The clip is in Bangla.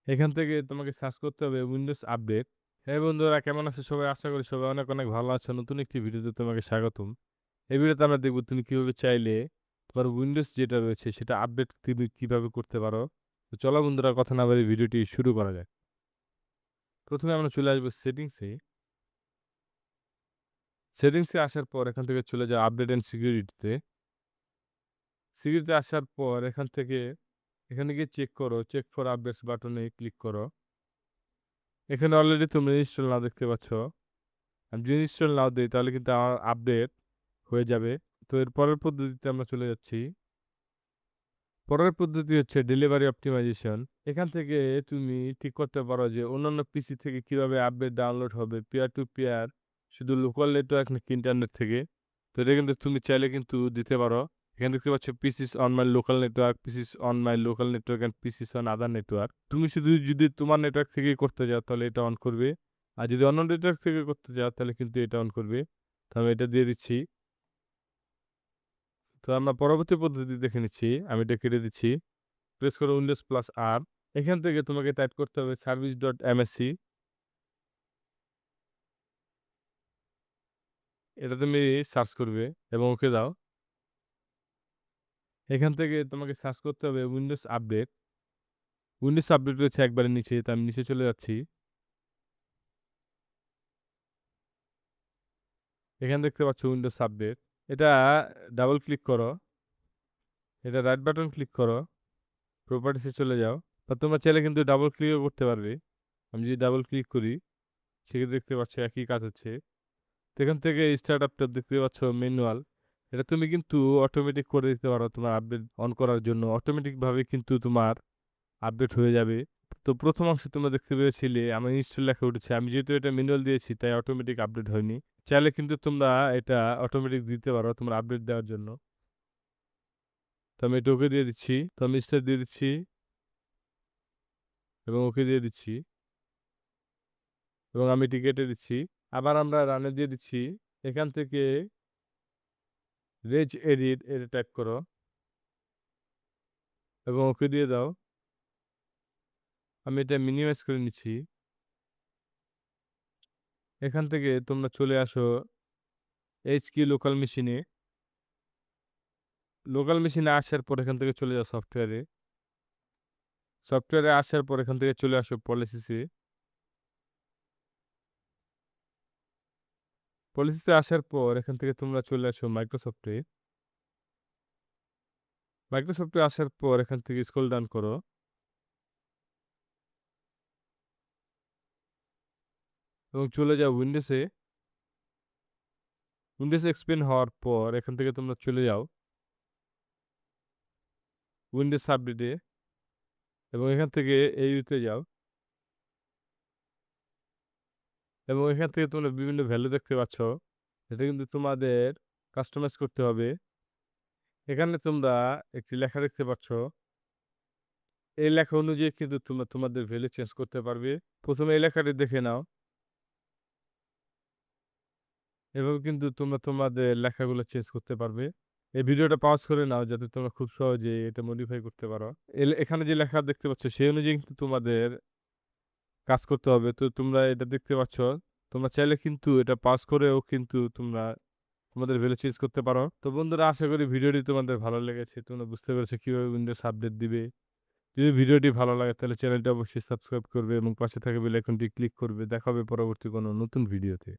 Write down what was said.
এখান থেকে তোমাকে সার্চ করতে হবে উইন্ডোজ আপডেট। হ্যাঁ বন্ধুরা, কেমন আছো সবাই? আশা করি সবাই অনেক, অনেক ভালো আছো। নতুন একটি ভিডিওতে তোমাকে স্বাগতম। এই ভিডিওতে আমরা দেখব তুমি কিভাবে চাইলে তোমার উইন্ডোজ যেটা রয়েছে সেটা আপডেট তুমি কিভাবে করতে পারো। তো চলো বন্ধুরা, কথা না বাড়িয়ে ভিডিওটি শুরু করা যাক। প্রথমে আমরা চলে আসবো সেটিংসে। সেটিংসে আসার পর এখান থেকে চলে যাও আপডেট অ্যান্ড সিকিউরিটিতে। সিকিউরিটিতে আসার পর এখানে গিয়ে চেক করো, চেক ফর আপডেটস বাটনে ক্লিক করো। এখানে অলরেডি তুমি ইনস্টল নাও দেখতে পাচ্ছ। আমি যদি ইনস্টল নাও দেই তাহলে কিন্তু আমার আপডেট হয়ে যাবে। তো এর পরের পদ্ধতিতে আমরা চলে যাচ্ছি। পরের পদ্ধতি হচ্ছে ডেলিভারি অপটিমাইজেশন। এখান থেকে তুমি ঠিক করতে পারো যে অন্যান্য পিসি থেকে কিভাবে আপডেট ডাউনলোড হবে, পিয়ার টু পিয়ার, শুধু লোকাল নেটওয়ার্ক নাকি ইন্টারনেট থেকে। তো এটা কিন্তু তুমি চাইলে কিন্তু দিতে পারো। এখানে দেখতে পাচ্ছ PCs on my local network, PCs on my local network and PCs on other network. তুমি শুধু যদি তোমার নেটওয়ার্ক থেকেই করতে যাও তাহলে এটা অন করবে। আর যদি অন্য নেটওয়ার্ক থেকে করতে যাও তাহলে কিন্তু এটা অন করবে। তো আমি এটা দিয়ে দিচ্ছি। তো আমরা পরবর্তী পদ্ধতি দেখে নিচ্ছি। আমি এটা কেটে দিচ্ছি। প্রেস করো উইন্ডোজ প্লাস আর। এখান থেকে তোমাকে টাইপ করতে হবে service.msc। এটা তুমি সার্চ করবে এবং ওকে দাও। এখান থেকে তোমাকে সার্চ করতে হবে উইন্ডোজ আপডেট। উইন্ডোজ আপডেট রয়েছে একবারে নিচে, তো আমি নিচে চলে যাচ্ছি। এখানে দেখতে পাচ্ছ উইন্ডোজ আপডেট। এটা ডাবল ক্লিক করো। এটা রাইট বাটন ক্লিক করো। প্রপার্টিসে চলে যাও। বা তোমরা চাইলে কিন্তু ডাবল ক্লিকও করতে পারবে। আমি যদি ডাবল ক্লিক করি সেক্ষেত্রে দেখতে পাচ্ছ একই কাজ হচ্ছে। তো এখান থেকে স্টার্ট আপ ট্যাব দেখতে পাচ্ছ ম্যানুয়াল। এটা তুমি কিন্তু অটোমেটিক করে দিতে পারো তোমার আপডেট অন করার জন্য। অটোমেটিক ভাবে কিন্তু তোমার আপডেট হয়ে যাবে। তো প্রথম অংশে তোমরা দেখতে পেয়েছিলে আমার ইনস্টল লেখা উঠেছে। আমি যেহেতু এটা ম্যানুয়াল দিয়েছি তাই অটোমেটিক আপডেট হয়নি। চাইলে কিন্তু তোমরা এটা অটোমেটিক দিতে পারো তোমার আপডেট দেওয়ার জন্য। তো আমি এটা ওকে দিয়ে দিচ্ছি। তো আমি স্টার্ট দিয়ে দিচ্ছি এবং ওকে দিয়ে দিচ্ছি এবং আমি এটি কেটে দিচ্ছি। আবার আমরা রানে দিয়ে দিচ্ছি। এখান থেকে রেজ এডিট এটা টাইপ করো এবং ওকে দিয়ে দাও। আমি এটা মিনিমাইজ করে নিচ্ছি। এখান থেকে তোমরা চলে আসো এইচকি লোকাল মেশিনে। লোকাল মেশিনে আসার পর এখান থেকে চলে যাও সফটওয়্যারে। সফটওয়্যারে আসার পর এখান থেকে চলে আসো পলিসিসে। পলিসিসে আসার পর এখান থেকে তোমরা চলে আসো মাইক্রোসফটে। মাইক্রোসফটে আসার পর এখান থেকে স্ক্রল ডাউন করো এবং চলে যাও উইন্ডোজে। উইন্ডোজ এক্সপেন্ড হওয়ার পর এখান থেকে তোমরা চলে যাও উইন্ডোজ আপডেটে এবং এখান থেকে এইতে যাও এবং এখান থেকে তোমরা বিভিন্ন ভ্যালু দেখতে পাচ্ছ। এটা কিন্তু তোমাদের কাস্টমাইজ করতে হবে। এখানে তোমরা একটি লেখা দেখতে পাচ্ছ। এই লেখা অনুযায়ী কিন্তু তোমরা তোমাদের ভ্যালু চেঞ্জ করতে পারবে। প্রথমে এই লেখাটি দেখে নাও। এভাবে কিন্তু তোমরা তোমাদের লেখাগুলো চেঞ্জ করতে পারবে। এই ভিডিওটা পজ করে নাও যাতে তোমরা খুব সহজেই এটা মডিফাই করতে পারো। এখানে যে লেখা দেখতে পাচ্ছ সেই অনুযায়ী কিন্তু তোমাদের কাজ করতে হবে। তো তোমরা এটা দেখতে পাচ্ছ। তোমরা চাইলে কিন্তু এটা পাস করেও কিন্তু তোমরা তোমাদের ভ্যালু চেঞ্জ করতে পারো। তো বন্ধুরা, আশা করি ভিডিওটি তোমাদের ভালো লেগেছে। তোমরা বুঝতে পেরেছো কিভাবে উইন্ডোজ আপডেট দিবে। যদি ভিডিওটি ভালো লাগে তাহলে চ্যানেলটা অবশ্যই সাবস্ক্রাইব করবে এবং পাশে থাকা বেল আইকনটি ক্লিক করবে। দেখা হবে পরবর্তী কোনো নতুন ভিডিওতে।